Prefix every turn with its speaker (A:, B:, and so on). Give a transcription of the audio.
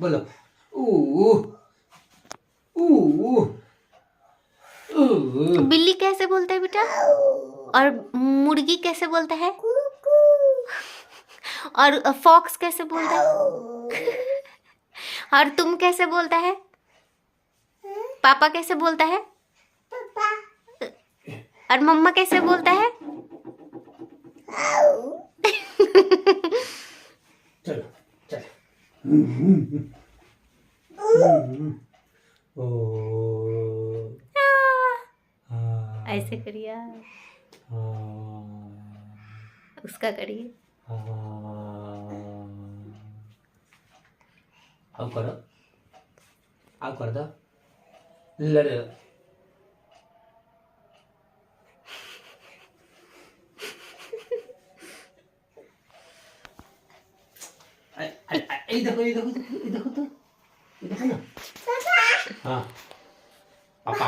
A: बोलो ऊ ऊ ऊ।
B: बिल्ली कैसे बोलता है बेटा? और मुर्गी कैसे बोलता है? और फॉक्स कैसे बोलता है? और तुम कैसे बोलता है? पापा कैसे बोलता है? और मम्मा कैसे बोलता है?
A: चलो चलो ओ
B: ऐसे करिए, उसका करिए।
A: अब करो, अब कर दो, लड़े ये देखो ये देखो ये देखो तो ये देखो ना। हाँ पापा